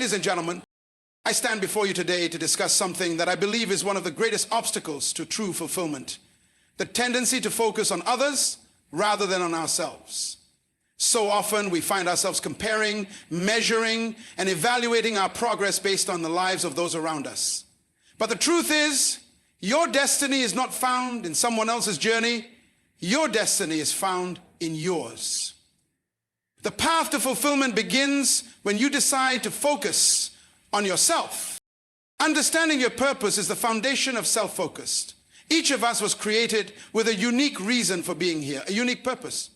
Ladies and gentlemen, I stand before you today to discuss something that I believe is one of the greatest obstacles to true fulfillment: the tendency to focus on others rather than on ourselves. So often we find ourselves comparing, measuring, and evaluating our progress based on the lives of those around us. But the truth is, your destiny is not found in someone else's journey. Your destiny is found in yours. The path to fulfillment begins when you decide to focus on yourself. Understanding your purpose is the foundation of self-focus. Each of us was created with a unique reason for being here, a unique purpose.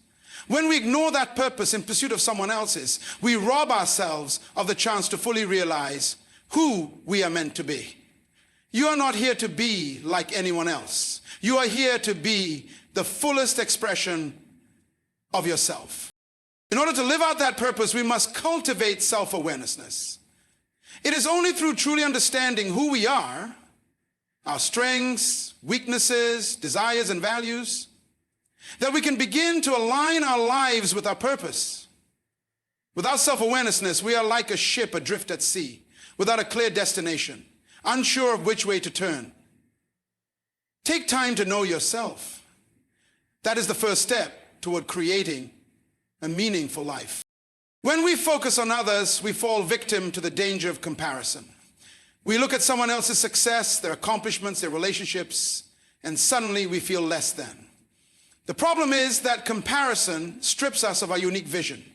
When we ignore that purpose in pursuit of someone else's, we rob ourselves of the chance to fully realize who we are meant to be. You are not here to be like anyone else. You are here to be the fullest expression of yourself. In order to live out that purpose, we must cultivate self-awareness. It is only through truly understanding who we are, our strengths, weaknesses, desires, and values, that we can begin to align our lives with our purpose. Without self-awareness, we are like a ship adrift at sea, without a clear destination, unsure of which way to turn. Take time to know yourself. That is the first step toward creating a meaningful life. When we focus on others, we fall victim to the danger of comparison. We look at someone else's success, their accomplishments, their relationships, and suddenly we feel less than. The problem is that comparison strips us of our unique vision.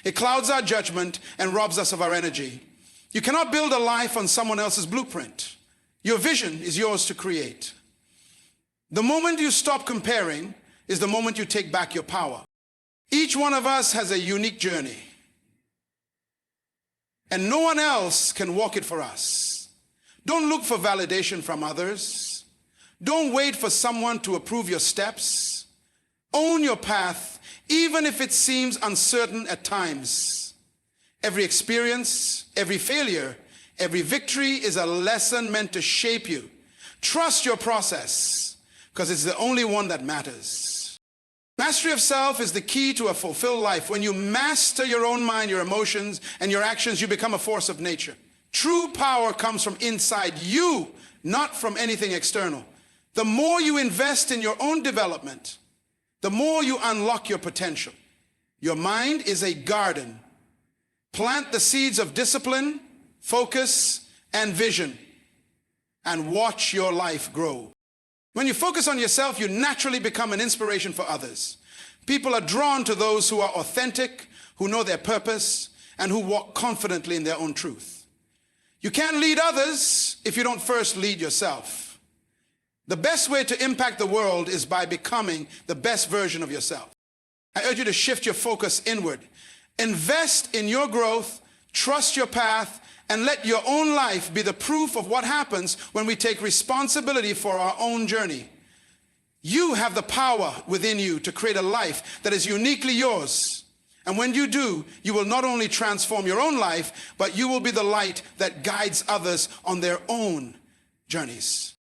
It clouds our judgment and robs us of our energy. You cannot build a life on someone else's blueprint. Your vision is yours to create. The moment you stop comparing is the moment you take back your power. Each one of us has a unique journey, and no one else can walk it for us. Don't look for validation from others. Don't wait for someone to approve your steps. Own your path, even if it seems uncertain at times. Every experience, every failure, every victory is a lesson meant to shape you. Trust your process, because it's the only one that matters. Mastery of self is the key to a fulfilled life. When you master your own mind, your emotions, and your actions, you become a force of nature. True power comes from inside you, not from anything external. The more you invest in your own development, the more you unlock your potential. Your mind is a garden. Plant the seeds of discipline, focus, and vision, and watch your life grow. When you focus on yourself, you naturally become an inspiration for others. People are drawn to those who are authentic, who know their purpose, and who walk confidently in their own truth. You can't lead others if you don't first lead yourself. The best way to impact the world is by becoming the best version of yourself. I urge you to shift your focus inward. Invest in your growth, trust your path, and let your own life be the proof of what happens when we take responsibility for our own journey. You have the power within you to create a life that is uniquely yours. And when you do, you will not only transform your own life, but you will be the light that guides others on their own journeys.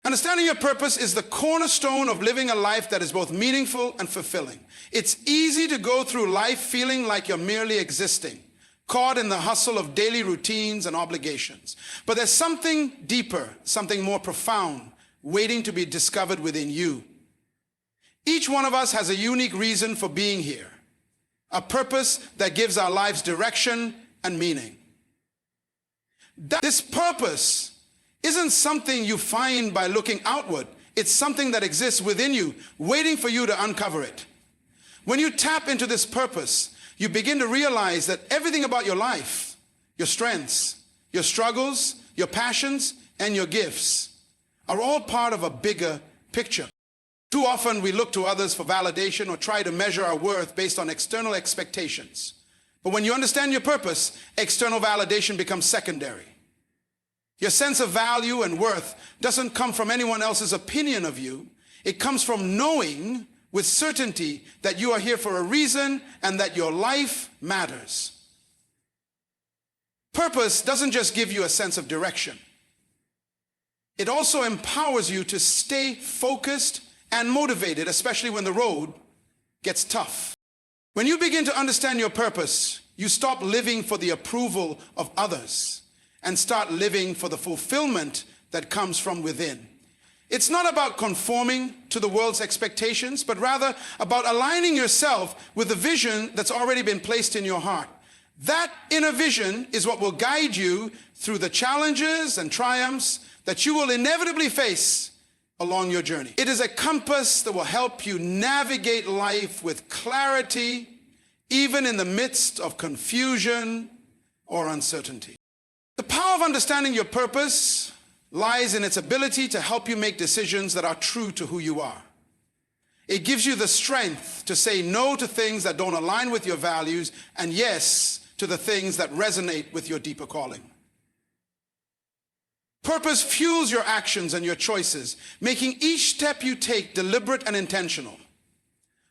Understanding your purpose is the cornerstone of living a life that is both meaningful and fulfilling. It's easy to go through life feeling like you're merely existing, caught in the hustle of daily routines and obligations. But there's something deeper, something more profound, waiting to be discovered within you. Each one of us has a unique reason for being here, a purpose that gives our lives direction and meaning. This purpose isn't something you find by looking outward. It's something that exists within you, waiting for you to uncover it. When you tap into this purpose, you begin to realize that everything about your life, your strengths, your struggles, your passions, and your gifts are all part of a bigger picture. Too often we look to others for validation or try to measure our worth based on external expectations. But when you understand your purpose, external validation becomes secondary. Your sense of value and worth doesn't come from anyone else's opinion of you. It comes from knowing with certainty that you are here for a reason and that your life matters. Purpose doesn't just give you a sense of direction. It also empowers you to stay focused and motivated, especially when the road gets tough. When you begin to understand your purpose, you stop living for the approval of others and start living for the fulfillment that comes from within. It's not about conforming to the world's expectations, but rather about aligning yourself with the vision that's already been placed in your heart. That inner vision is what will guide you through the challenges and triumphs that you will inevitably face along your journey. It is a compass that will help you navigate life with clarity, even in the midst of confusion or uncertainty. The power of understanding your purpose lies in its ability to help you make decisions that are true to who you are. It gives you the strength to say no to things that don't align with your values and yes to the things that resonate with your deeper calling. Purpose fuels your actions and your choices, making each step you take deliberate and intentional.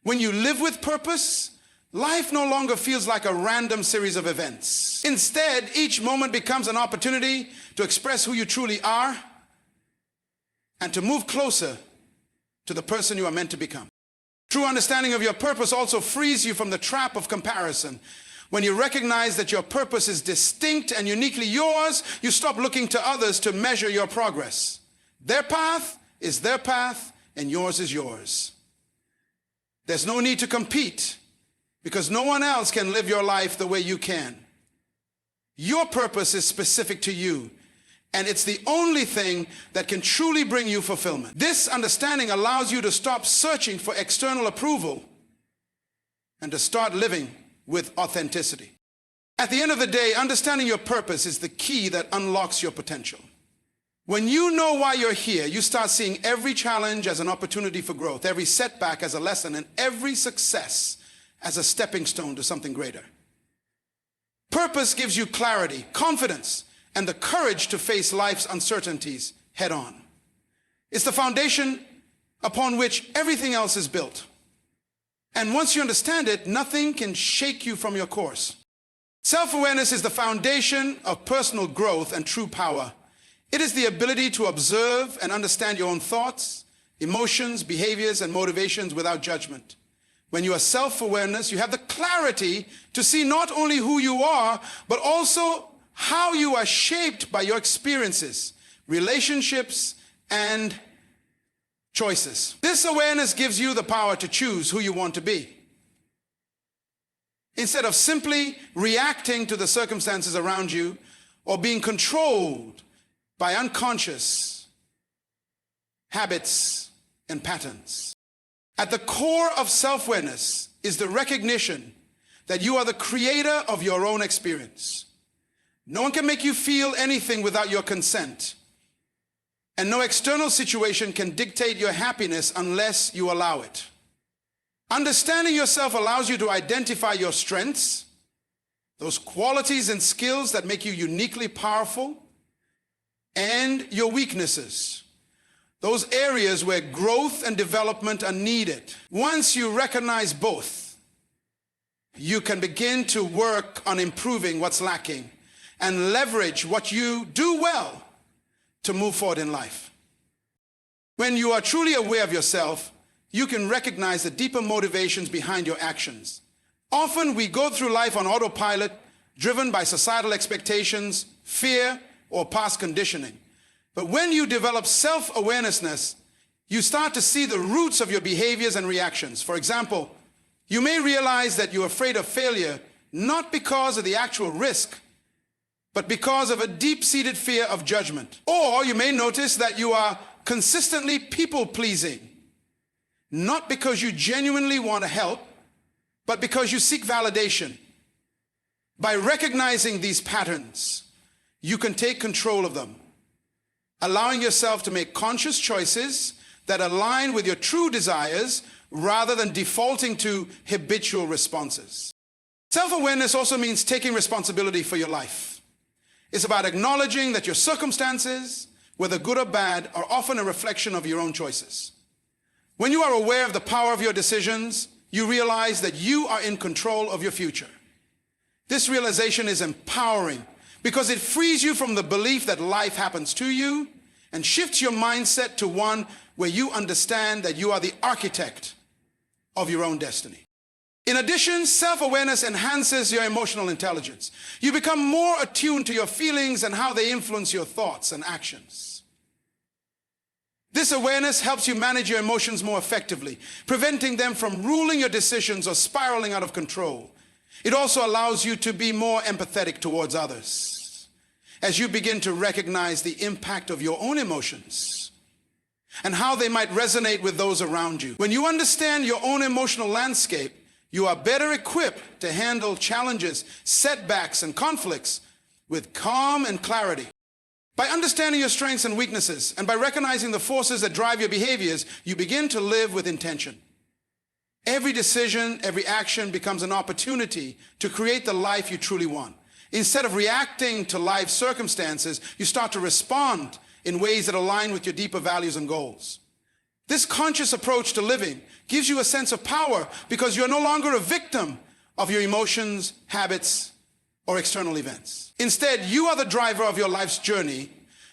When you live with purpose, life no longer feels like a random series of events. Instead, each moment becomes an opportunity to express who you truly are and to move closer to the person you are meant to become. True understanding of your purpose also frees you from the trap of comparison. When you recognize that your purpose is distinct and uniquely yours, you stop looking to others to measure your progress. Their path is their path, and yours is yours. There's no need to compete, because no one else can live your life the way you can. Your purpose is specific to you, and it's the only thing that can truly bring you fulfillment. This understanding allows you to stop searching for external approval and to start living with authenticity. At the end of the day, understanding your purpose is the key that unlocks your potential. When you know why you're here, you start seeing every challenge as an opportunity for growth, every setback as a lesson, and every success as a stepping stone to something greater. Purpose gives you clarity, confidence, and the courage to face life's uncertainties head on. It's the foundation upon which everything else is built. And once you understand it, nothing can shake you from your course. Self-awareness is the foundation of personal growth and true power. It is the ability to observe and understand your own thoughts, emotions, behaviors, and motivations without judgment. When you are self-awareness, you have the clarity to see not only who you are, but also how you are shaped by your experiences, relationships, and choices. This awareness gives you the power to choose who you want to be. Instead of simply reacting to the circumstances around you or being controlled by unconscious habits and patterns. At the core of self-awareness is the recognition that you are the creator of your own experience. No one can make you feel anything without your consent. And no external situation can dictate your happiness unless you allow it. Understanding yourself allows you to identify your strengths, those qualities and skills that make you uniquely powerful, and your weaknesses, those areas where growth and development are needed. Once you recognize both, you can begin to work on improving what's lacking and leverage what you do well to move forward in life. When you are truly aware of yourself, you can recognize the deeper motivations behind your actions. Often we go through life on autopilot, driven by societal expectations, fear, or past conditioning. But when you develop self-awareness, you start to see the roots of your behaviors and reactions. For example, you may realize that you're afraid of failure, not because of the actual risk, but because of a deep-seated fear of judgment. Or you may notice that you are consistently people-pleasing, not because you genuinely want to help, but because you seek validation. By recognizing these patterns, you can take control of them, allowing yourself to make conscious choices that align with your true desires rather than defaulting to habitual responses. Self-awareness also means taking responsibility for your life. It's about acknowledging that your circumstances, whether good or bad, are often a reflection of your own choices. When you are aware of the power of your decisions, you realize that you are in control of your future. This realization is empowering because it frees you from the belief that life happens to you and shifts your mindset to one where you understand that you are the architect of your own destiny. In addition, self-awareness enhances your emotional intelligence. You become more attuned to your feelings and how they influence your thoughts and actions. This awareness helps you manage your emotions more effectively, preventing them from ruling your decisions or spiraling out of control. It also allows you to be more empathetic towards others as you begin to recognize the impact of your own emotions and how they might resonate with those around you. When you understand your own emotional landscape, you are better equipped to handle challenges, setbacks, and conflicts with calm and clarity. By understanding your strengths and weaknesses, and by recognizing the forces that drive your behaviors, you begin to live with intention. Every decision, every action becomes an opportunity to create the life you truly want. Instead of reacting to life circumstances, you start to respond in ways that align with your deeper values and goals. This conscious approach to living gives you a sense of power because you're no longer a victim of your emotions, habits, or external events. Instead, you are the driver of your life's journey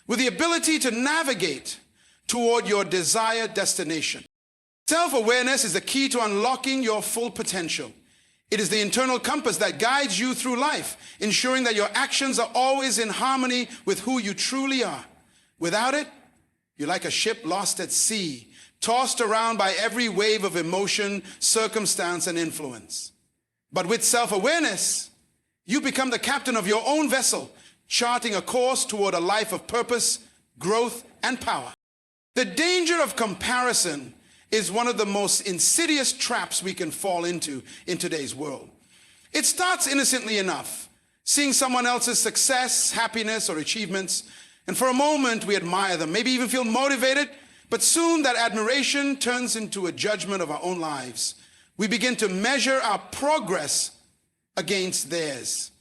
with the ability to navigate toward your desired destination. Self-awareness is the key to unlocking your full potential. It is the internal compass that guides you through life, ensuring that your actions are always in harmony with who you truly are. Without it, you're like a ship lost at sea, tossed around by every wave of emotion, circumstance, and influence. But with self-awareness, you become the captain of your own vessel, charting a course toward a life of purpose, growth, and power. The danger of comparison is one of the most insidious traps we can fall into in today's world. It starts innocently enough, seeing someone else's success, happiness, or achievements, and for a moment we admire them, maybe even feel motivated, but soon that admiration turns into a judgment of our own lives. We begin to measure our progress against theirs,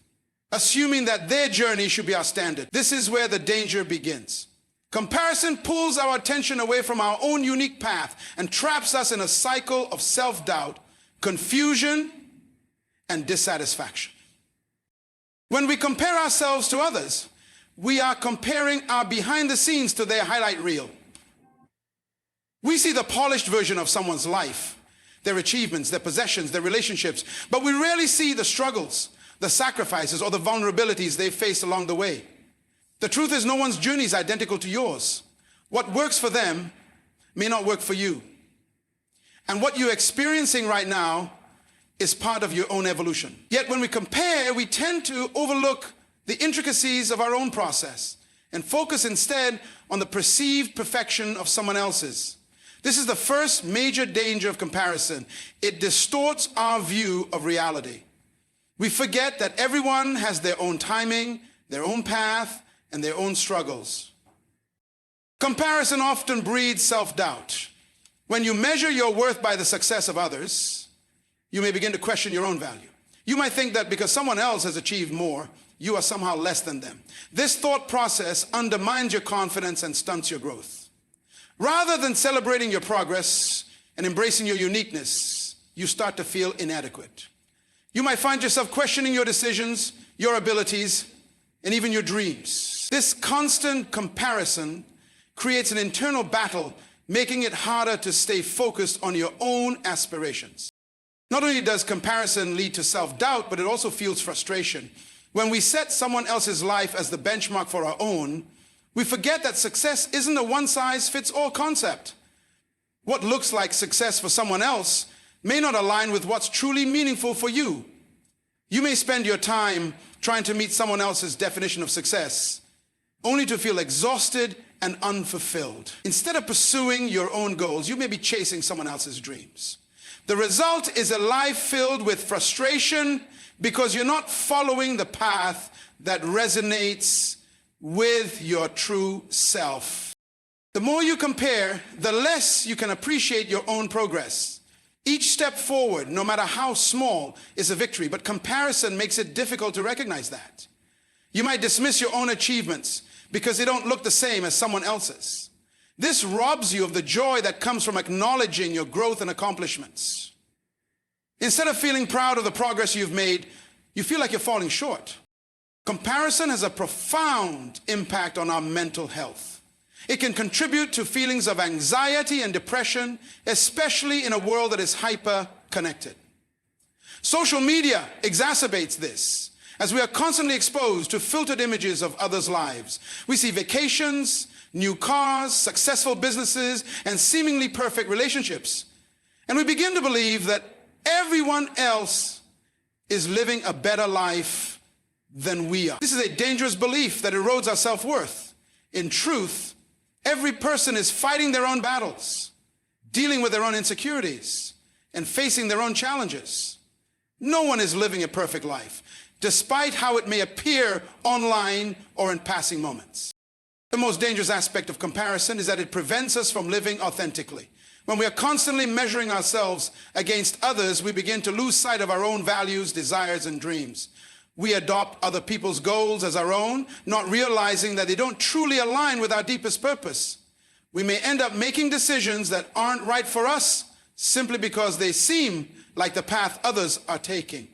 assuming that their journey should be our standard. This is where the danger begins. Comparison pulls our attention away from our own unique path and traps us in a cycle of self-doubt, confusion, and dissatisfaction. When we compare ourselves to others, we are comparing our behind the scenes to their highlight reel. We see the polished version of someone's life, their achievements, their possessions, their relationships, but we rarely see the struggles, the sacrifices, or the vulnerabilities they faced along the way. The truth is, no one's journey is identical to yours. What works for them may not work for you. And what you're experiencing right now is part of your own evolution. Yet when we compare, we tend to overlook the intricacies of our own process and focus instead on the perceived perfection of someone else's. This is the first major danger of comparison. It distorts our view of reality. We forget that everyone has their own timing, their own path, and their own struggles. Comparison often breeds self-doubt. When you measure your worth by the success of others, you may begin to question your own value. You might think that because someone else has achieved more, you are somehow less than them. This thought process undermines your confidence and stunts your growth. Rather than celebrating your progress and embracing your uniqueness, you start to feel inadequate. You might find yourself questioning your decisions, your abilities, and even your dreams. This constant comparison creates an internal battle, making it harder to stay focused on your own aspirations. Not only does comparison lead to self-doubt, but it also fuels frustration. When we set someone else's life as the benchmark for our own, we forget that success isn't a one-size-fits-all concept. What looks like success for someone else may not align with what's truly meaningful for you. You may spend your time trying to meet someone else's definition of success, only to feel exhausted and unfulfilled. Instead of pursuing your own goals, you may be chasing someone else's dreams. The result is a life filled with frustration because you're not following the path that resonates with your true self. The more you compare, the less you can appreciate your own progress. Each step forward, no matter how small, is a victory, but comparison makes it difficult to recognize that. You might dismiss your own achievements because they don't look the same as someone else's. This robs you of the joy that comes from acknowledging your growth and accomplishments. Instead of feeling proud of the progress you've made, you feel like you're falling short. Comparison has a profound impact on our mental health. It can contribute to feelings of anxiety and depression, especially in a world that is hyper-connected. Social media exacerbates this, as we are constantly exposed to filtered images of others' lives. We see vacations, new cars, successful businesses, and seemingly perfect relationships. And we begin to believe that everyone else is living a better life than we are. This is a dangerous belief that erodes our self-worth. In truth, every person is fighting their own battles, dealing with their own insecurities, and facing their own challenges. No one is living a perfect life, despite how it may appear online or in passing moments. The most dangerous aspect of comparison is that it prevents us from living authentically. When we are constantly measuring ourselves against others, we begin to lose sight of our own values, desires, and dreams. We adopt other people's goals as our own, not realizing that they don't truly align with our deepest purpose. We may end up making decisions that aren't right for us simply because they seem like the path others are taking.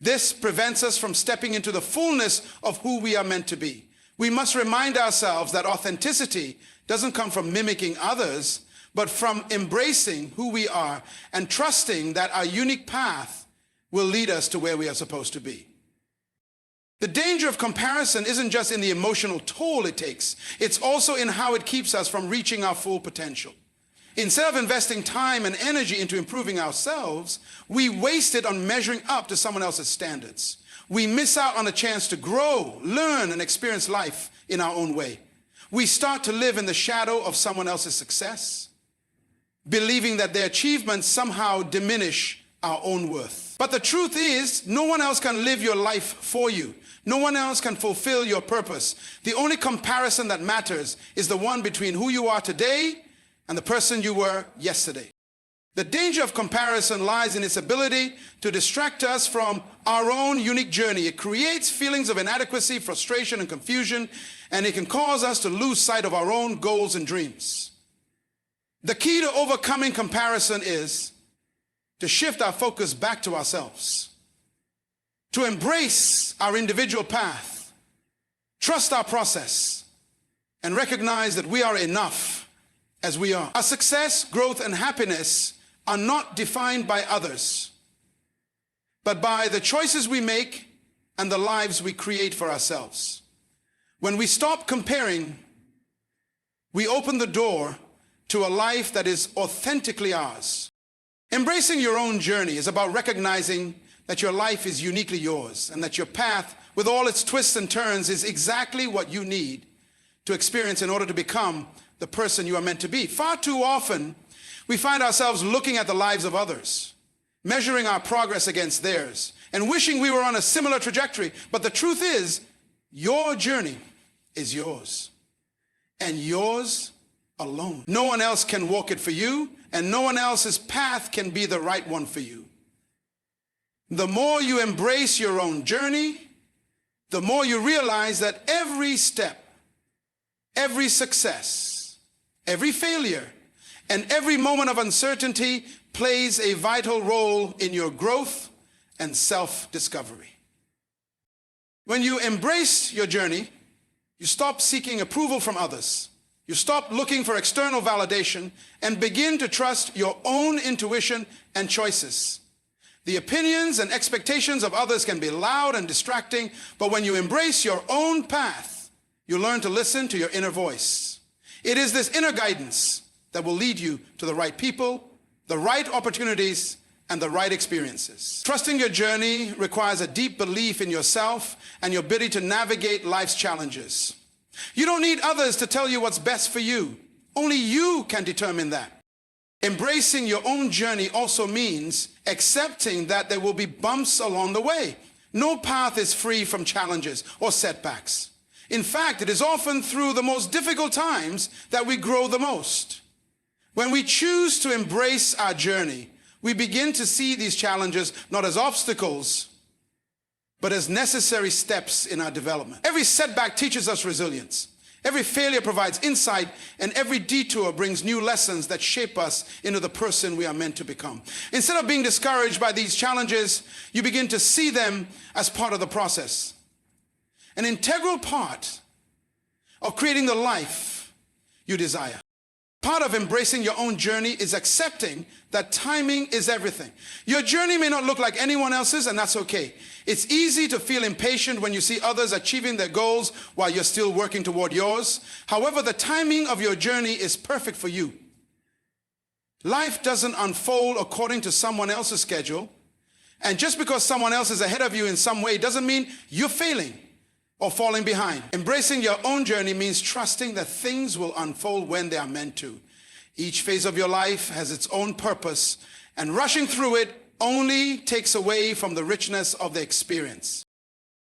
This prevents us from stepping into the fullness of who we are meant to be. We must remind ourselves that authenticity doesn't come from mimicking others, but from embracing who we are and trusting that our unique path will lead us to where we are supposed to be. The danger of comparison isn't just in the emotional toll it takes, it's also in how it keeps us from reaching our full potential. Instead of investing time and energy into improving ourselves, we waste it on measuring up to someone else's standards. We miss out on a chance to grow, learn, and experience life in our own way. We start to live in the shadow of someone else's success, believing that their achievements somehow diminish our own worth. But the truth is, no one else can live your life for you. No one else can fulfill your purpose. The only comparison that matters is the one between who you are today and the person you were yesterday. The danger of comparison lies in its ability to distract us from our own unique journey. It creates feelings of inadequacy, frustration, and confusion, and it can cause us to lose sight of our own goals and dreams. The key to overcoming comparison is to shift our focus back to ourselves, to embrace our individual path, trust our process, and recognize that we are enough as we are. Our success, growth, and happiness are not defined by others, but by the choices we make and the lives we create for ourselves. When we stop comparing, we open the door to a life that is authentically ours. Embracing your own journey is about recognizing that your life is uniquely yours and that your path, with all its twists and turns, is exactly what you need to experience in order to become the person you are meant to be. Far too often, we find ourselves looking at the lives of others, measuring our progress against theirs, and wishing we were on a similar trajectory. But the truth is, your journey is yours, and yours alone. No one else can walk it for you, and no one else's path can be the right one for you. The more you embrace your own journey, the more you realize that every step, every success, every failure, and every moment of uncertainty plays a vital role in your growth and self-discovery. When you embrace your journey, you stop seeking approval from others. You stop looking for external validation and begin to trust your own intuition and choices. The opinions and expectations of others can be loud and distracting, but when you embrace your own path, you learn to listen to your inner voice. It is this inner guidance that will lead you to the right people, the right opportunities, and the right experiences. Trusting your journey requires a deep belief in yourself and your ability to navigate life's challenges. You don't need others to tell you what's best for you. Only you can determine that. Embracing your own journey also means accepting that there will be bumps along the way. No path is free from challenges or setbacks. In fact, it is often through the most difficult times that we grow the most. When we choose to embrace our journey, we begin to see these challenges not as obstacles, but as necessary steps in our development. Every setback teaches us resilience. Every failure provides insight, and every detour brings new lessons that shape us into the person we are meant to become. Instead of being discouraged by these challenges, you begin to see them as part of the process. An integral part of creating the life you desire. Part of embracing your own journey is accepting that timing is everything. Your journey may not look like anyone else's, and that's okay. It's easy to feel impatient when you see others achieving their goals while you're still working toward yours. However, the timing of your journey is perfect for you. Life doesn't unfold according to someone else's schedule, and just because someone else is ahead of you in some way doesn't mean you're failing or falling behind. Embracing your own journey means trusting that things will unfold when they are meant to. Each phase of your life has its own purpose, and rushing through it only takes away from the richness of the experience.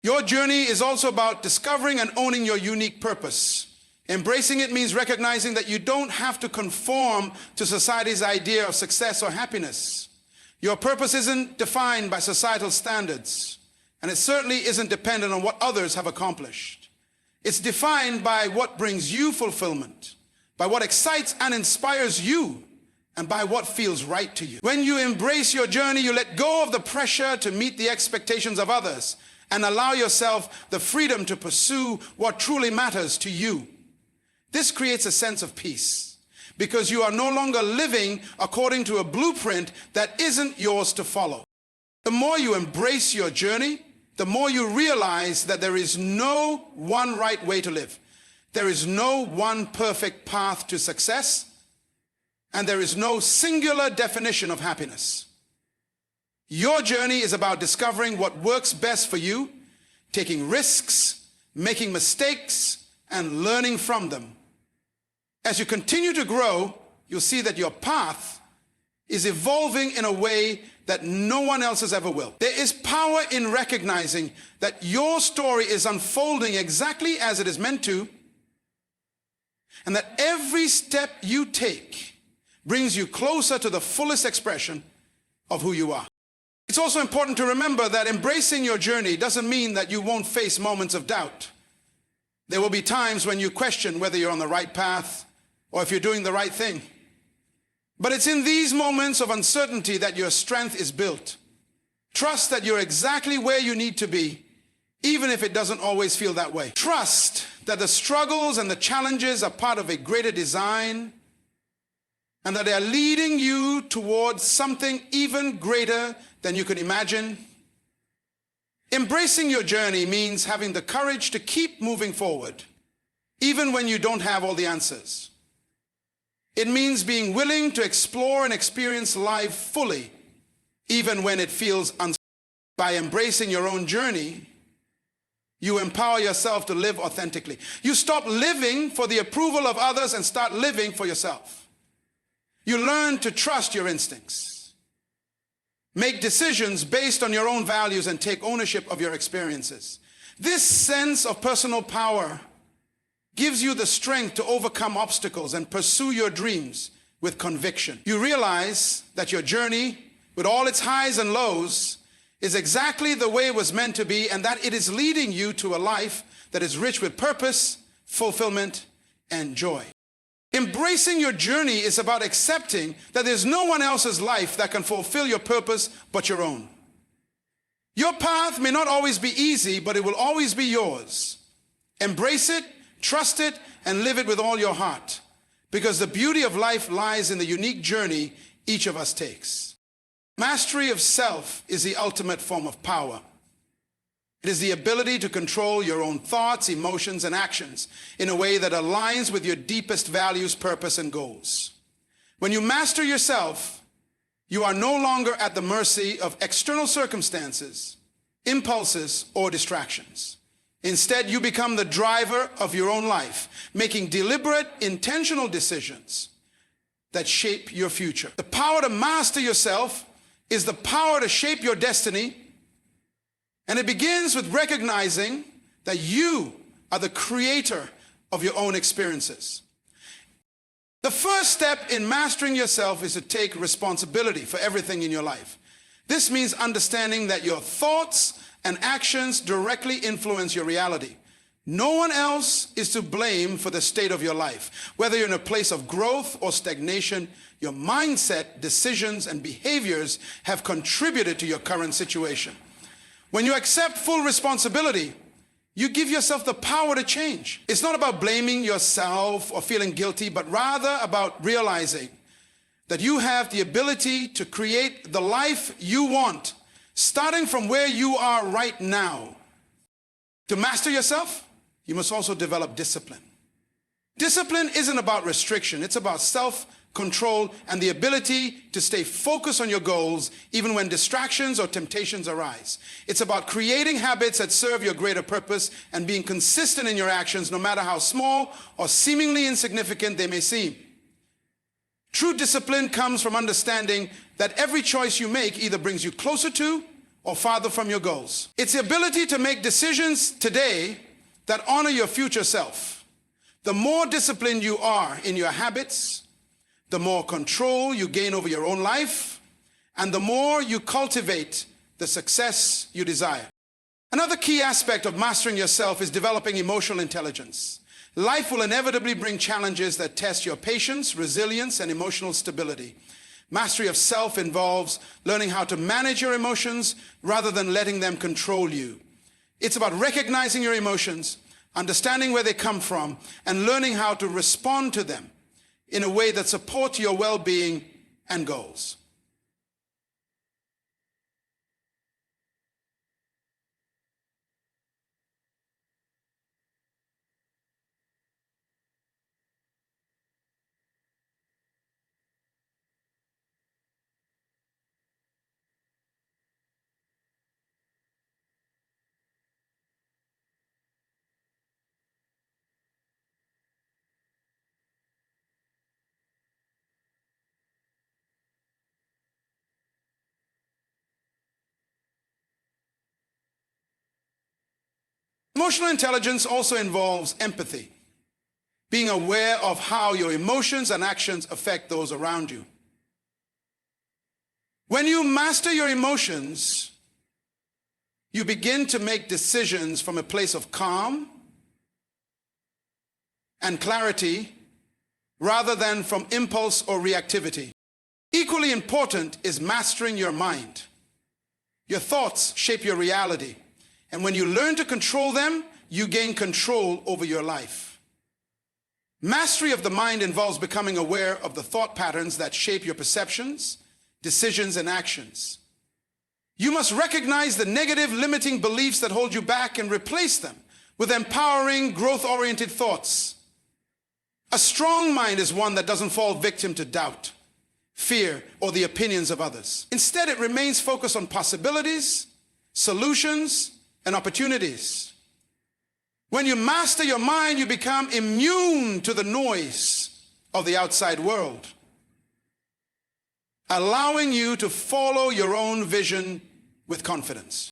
Your journey is also about discovering and owning your unique purpose. Embracing it means recognizing that you don't have to conform to society's idea of success or happiness. Your purpose isn't defined by societal standards, and it certainly isn't dependent on what others have accomplished. It's defined by what brings you fulfillment, by what excites and inspires you, and by what feels right to you. When you embrace your journey, you let go of the pressure to meet the expectations of others and allow yourself the freedom to pursue what truly matters to you. This creates a sense of peace because you are no longer living according to a blueprint that isn't yours to follow. The more you embrace your journey, the more you realize that there is no one right way to live. There is no one perfect path to success, and there is no singular definition of happiness. Your journey is about discovering what works best for you, taking risks, making mistakes, and learning from them. As you continue to grow, you'll see that your path is evolving in a way that no one else's ever will. There is power in recognizing that your story is unfolding exactly as it is meant to, and that every step you take brings you closer to the fullest expression of who you are. It's also important to remember that embracing your journey doesn't mean that you won't face moments of doubt. There will be times when you question whether you're on the right path or if you're doing the right thing. But it's in these moments of uncertainty that your strength is built. Trust that you're exactly where you need to be, even if it doesn't always feel that way. Trust that the struggles and the challenges are part of a greater design, and that they are leading you towards something even greater than you could imagine. Embracing your journey means having the courage to keep moving forward, even when you don't have all the answers. It means being willing to explore and experience life fully, even when it feels uncertain. By embracing your own journey, you empower yourself to live authentically. You stop living for the approval of others and start living for yourself. You learn to trust your instincts, make decisions based on your own values, and take ownership of your experiences. This sense of personal power gives you the strength to overcome obstacles and pursue your dreams with conviction. You realize that your journey, with all its highs and lows, is exactly the way it was meant to be, and that it is leading you to a life that is rich with purpose, fulfillment, and joy. Embracing your journey is about accepting that there's no one else's life that can fulfill your purpose but your own. Your path may not always be easy, but it will always be yours. Embrace it, trust it, and live it with all your heart, because the beauty of life lies in the unique journey each of us takes. Mastery of self is the ultimate form of power. It is the ability to control your own thoughts, emotions, and actions in a way that aligns with your deepest values, purpose, and goals. When you master yourself, you are no longer at the mercy of external circumstances, impulses, or distractions. Instead, you become the driver of your own life, making deliberate, intentional decisions that shape your future. The power to master yourself is the power to shape your destiny, and it begins with recognizing that you are the creator of your own experiences. The first step in mastering yourself is to take responsibility for everything in your life. This means understanding that your thoughts and actions directly influence your reality. No one else is to blame for the state of your life. Whether you're in a place of growth or stagnation, your mindset, decisions, and behaviors have contributed to your current situation. When you accept full responsibility, You give yourself the power to change. It's not about blaming yourself or feeling guilty, but rather about realizing that you have the ability to create the life you want, starting from where you are right now. To master yourself, you must also develop discipline. Discipline isn't about restriction, it's about self-control and the ability to stay focused on your goals even when distractions or temptations arise. It's about creating habits that serve your greater purpose and being consistent in your actions no matter how small or seemingly insignificant they may seem. True discipline comes from understanding that every choice you make either brings you closer to or farther from your goals. It's the ability to make decisions today that honor your future self. The more disciplined you are in your habits, the more control you gain over your own life, and the more you cultivate the success you desire. Another key aspect of mastering yourself is developing emotional intelligence. Life will inevitably bring challenges that test your patience, resilience, and emotional stability. Mastery of self involves learning how to manage your emotions rather than letting them control you. It's about recognizing your emotions, understanding where they come from, and learning how to respond to them in a way that supports your well-being and goals. Emotional intelligence also involves empathy, being aware of how your emotions and actions affect those around you. When you master your emotions, you begin to make decisions from a place of calm and clarity rather than from impulse or reactivity. Equally important is mastering your mind. Your thoughts shape your reality. And when you learn to control them, you gain control over your life. Mastery of the mind involves becoming aware of the thought patterns that shape your perceptions, decisions, and actions. You must recognize the negative, limiting beliefs that hold you back and replace them with empowering, growth-oriented thoughts. A strong mind is one that doesn't fall victim to doubt, fear, or the opinions of others. Instead, it remains focused on possibilities, solutions, and opportunities. When you master your mind, you become immune to the noise of the outside world, allowing you to follow your own vision with confidence.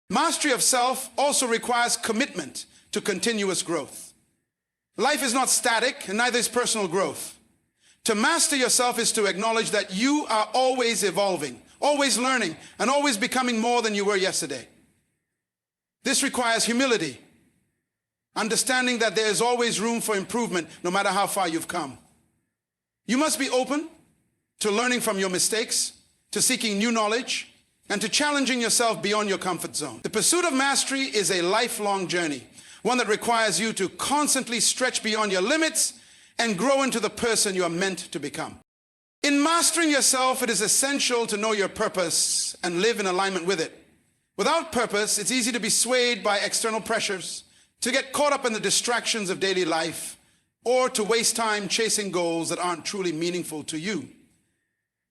Mastery of self also requires commitment to continuous growth. Life is not static, and neither is personal growth. To master yourself is to acknowledge that you are always evolving, always learning, and always becoming more than you were yesterday. This requires humility, understanding that there is always room for improvement no matter how far you've come. You must be open to learning from your mistakes, to seeking new knowledge, and to challenging yourself beyond your comfort zone. The pursuit of mastery is a lifelong journey, one that requires you to constantly stretch beyond your limits and grow into the person you are meant to become. In mastering yourself, it is essential to know your purpose and live in alignment with it. Without purpose, it's easy to be swayed by external pressures, to get caught up in the distractions of daily life, or to waste time chasing goals that aren't truly meaningful to you.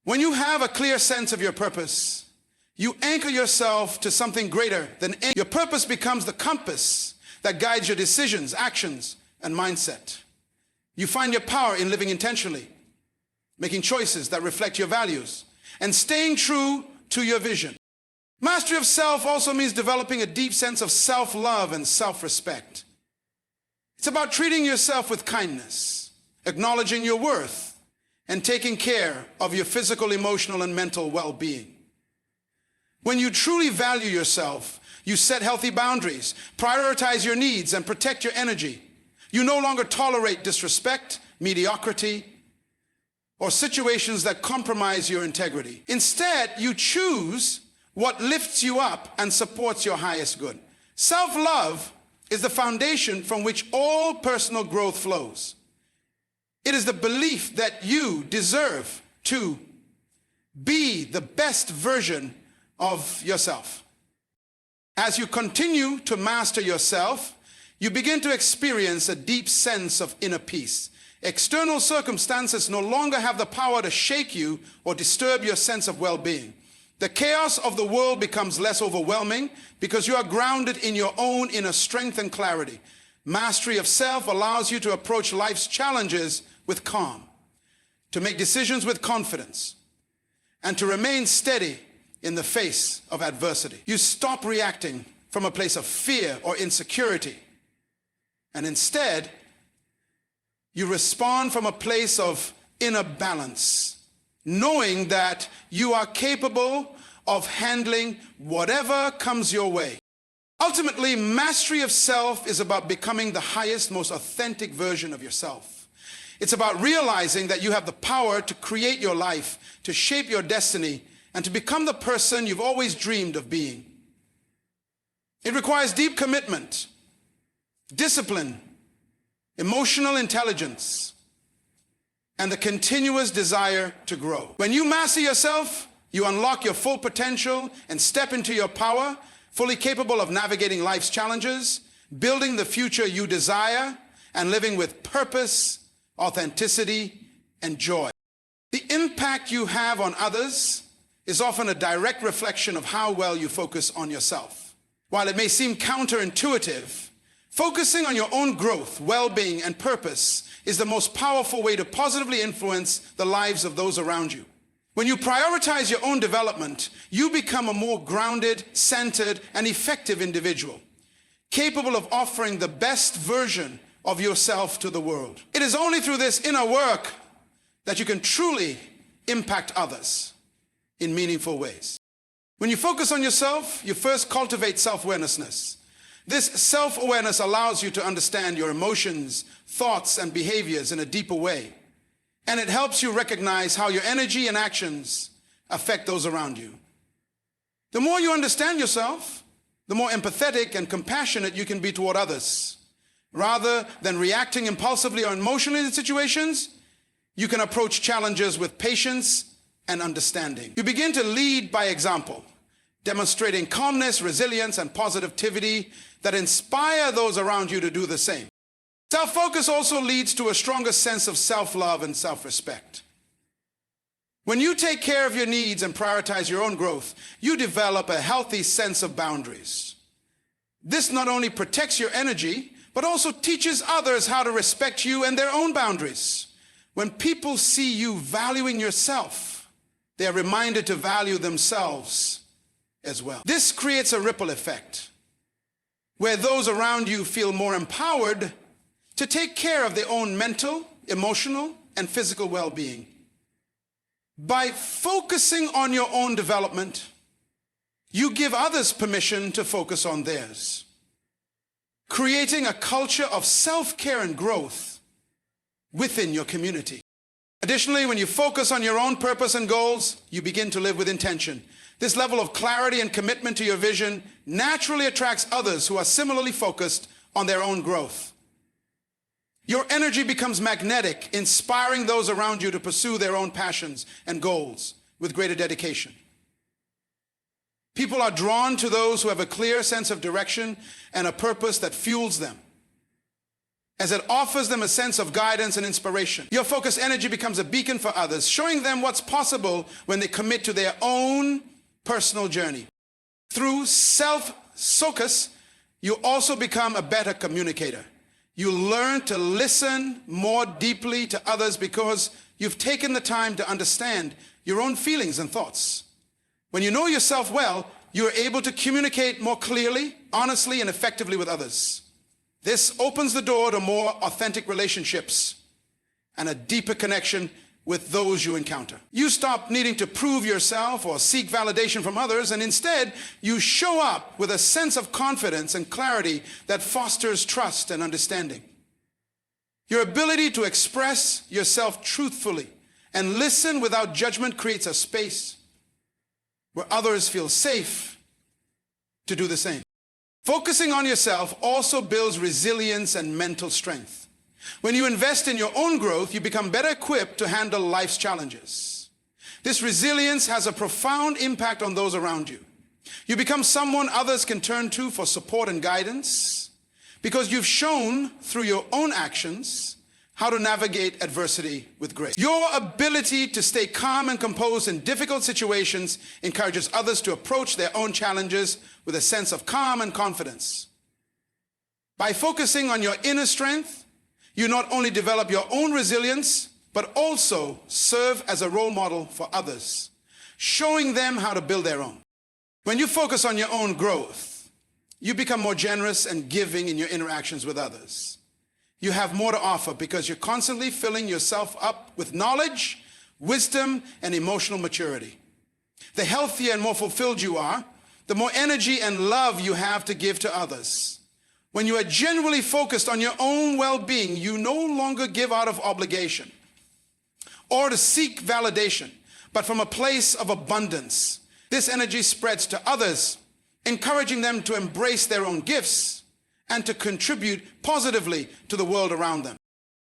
When you have a clear sense of your purpose, you anchor yourself to something greater than any. Your purpose becomes the compass that guides your decisions, actions, and mindset. You find your power in living intentionally, making choices that reflect your values, and staying true to your vision. Mastery of self also means developing a deep sense of self-love and self-respect. It's about treating yourself with kindness, acknowledging your worth, and taking care of your physical, emotional, and mental well-being. When you truly value yourself, you set healthy boundaries, prioritize your needs, and protect your energy. You no longer tolerate disrespect, mediocrity, or situations that compromise your integrity. Instead, you choose what lifts you up and supports your highest good. Self-love is the foundation from which all personal growth flows. It is the belief that you deserve to be the best version of yourself. As you continue to master yourself, you begin to experience a deep sense of inner peace. External circumstances no longer have the power to shake you or disturb your sense of well-being. The chaos of the world becomes less overwhelming because you are grounded in your own inner strength and clarity. Mastery of self allows you to approach life's challenges with calm, to make decisions with confidence, and to remain steady in the face of adversity. You stop reacting from a place of fear or insecurity, and instead, you respond from a place of inner balance, knowing that you are capable of handling whatever comes your way. Ultimately, mastery of self is about becoming the highest, most authentic version of yourself. It's about realizing that you have the power to create your life, to shape your destiny, and to become the person you've always dreamed of being. It requires deep commitment, discipline, emotional intelligence, and the continuous desire to grow. When you master yourself, you unlock your full potential and step into your power, fully capable of navigating life's challenges, building the future you desire, and living with purpose, authenticity, and joy. The impact you have on others is often a direct reflection of how well you focus on yourself. While it may seem counterintuitive, focusing on your own growth, well-being, and purpose is the most powerful way to positively influence the lives of those around you. When you prioritize your own development, you become a more grounded, centered, and effective individual, capable of offering the best version of yourself to the world. It is only through this inner work that you can truly impact others in meaningful ways. When you focus on yourself, you first cultivate self-awareness. This self-awareness allows you to understand your emotions, thoughts, and behaviors in a deeper way. And it helps you recognize how your energy and actions affect those around you. The more you understand yourself, the more empathetic and compassionate you can be toward others. Rather than reacting impulsively or emotionally in situations, you can approach challenges with patience and understanding. You begin to lead by example, demonstrating calmness, resilience, and positivity that inspire those around you to do the same. Self-focus also leads to a stronger sense of self-love and self-respect. When you take care of your needs and prioritize your own growth, you develop a healthy sense of boundaries. This not only protects your energy, but also teaches others how to respect you and their own boundaries. When people see you valuing yourself, they are reminded to value themselves as well. This creates a ripple effect, where those around you feel more empowered to take care of their own mental, emotional, and physical well-being. By focusing on your own development, you give others permission to focus on theirs, creating a culture of self-care and growth within your community. Additionally, when you focus on your own purpose and goals, you begin to live with intention. This level of clarity and commitment to your vision naturally attracts others who are similarly focused on their own growth. Your energy becomes magnetic, inspiring those around you to pursue their own passions and goals with greater dedication. People are drawn to those who have a clear sense of direction and a purpose that fuels them, as it offers them a sense of guidance and inspiration. Your focused energy becomes a beacon for others, showing them what's possible when they commit to their own personal journey. Through self-focus, you also become a better communicator. You learn to listen more deeply to others because you've taken the time to understand your own feelings and thoughts. When you know yourself well, you are able to communicate more clearly, honestly, and effectively with others. This opens the door to more authentic relationships and a deeper connection with those you encounter. You stop needing to prove yourself or seek validation from others, and instead you show up with a sense of confidence and clarity that fosters trust and understanding. Your ability to express yourself truthfully and listen without judgment creates a space where others feel safe to do the same. Focusing on yourself also builds resilience and mental strength. When you invest in your own growth, you become better equipped to handle life's challenges. This resilience has a profound impact on those around you. You become someone others can turn to for support and guidance because you've shown through your own actions how to navigate adversity with grace. Your ability to stay calm and composed in difficult situations encourages others to approach their own challenges with a sense of calm and confidence. By focusing on your inner strength, you not only develop your own resilience, but also serve as a role model for others, showing them how to build their own. When you focus on your own growth, you become more generous and giving in your interactions with others. You have more to offer because you're constantly filling yourself up with knowledge, wisdom, and emotional maturity. The healthier and more fulfilled you are, the more energy and love you have to give to others. When you are genuinely focused on your own well-being, you no longer give out of obligation or to seek validation, but from a place of abundance. This energy spreads to others, encouraging them to embrace their own gifts and to contribute positively to the world around them.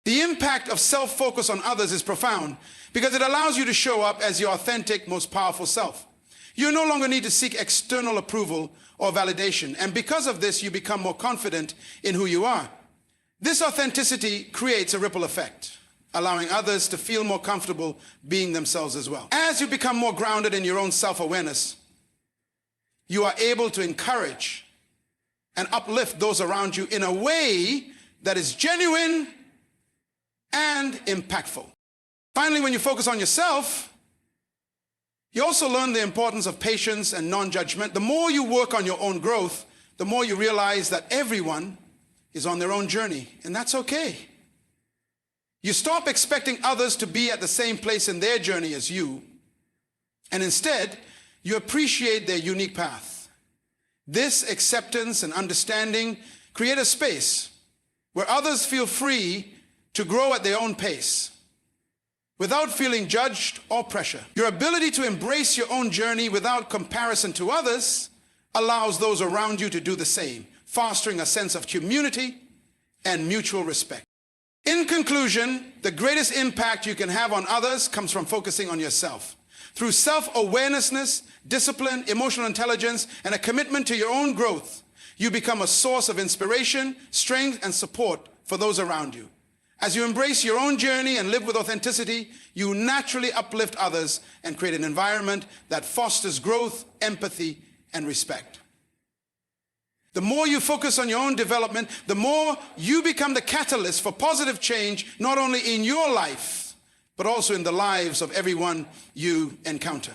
The impact of self-focus on others is profound because it allows you to show up as your authentic, most powerful self. You no longer need to seek external approval or validation, and because of this, you become more confident in who you are. This authenticity creates a ripple effect, allowing others to feel more comfortable being themselves as well. As you become more grounded in your own self-awareness, you are able to encourage and uplift those around you in a way that is genuine and impactful. Finally, when you focus on yourself, you also learn the importance of patience and non-judgment. The more you work on your own growth, the more you realize that everyone is on their own journey, and that's okay. You stop expecting others to be at the same place in their journey as you, and instead, you appreciate their unique path. This acceptance and understanding create a space where others feel free to grow at their own pace without feeling judged or pressure. Your ability to embrace your own journey without comparison to others allows those around you to do the same, fostering a sense of community and mutual respect. In conclusion, the greatest impact you can have on others comes from focusing on yourself. Through self-awareness, discipline, emotional intelligence, and a commitment to your own growth, you become a source of inspiration, strength, and support for those around you. As you embrace your own journey and live with authenticity, you naturally uplift others and create an environment that fosters growth, empathy, and respect. The more you focus on your own development, the more you become the catalyst for positive change, not only in your life, but also in the lives of everyone you encounter.